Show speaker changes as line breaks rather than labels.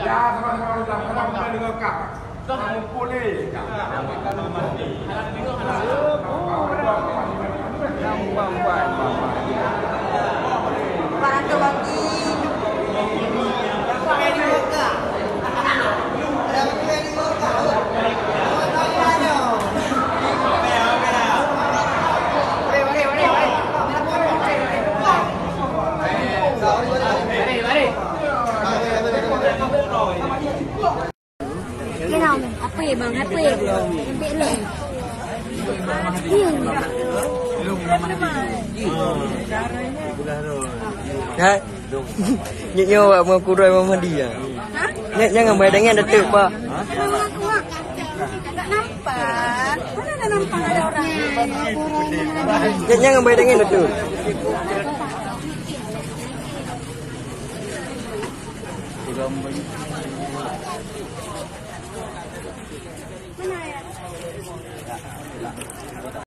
Ya, sama-sama udah kita dengar kak. Kamu boleh.
Cái nào mình áp về bằng áp về em bị lệ
Đấy, như vậy mà cô rồi mà đi à? Nhá ngambil dengan detik pak.
nampak mana ada nampak ada orang
Nhá ngambil dengan detik.
mana ya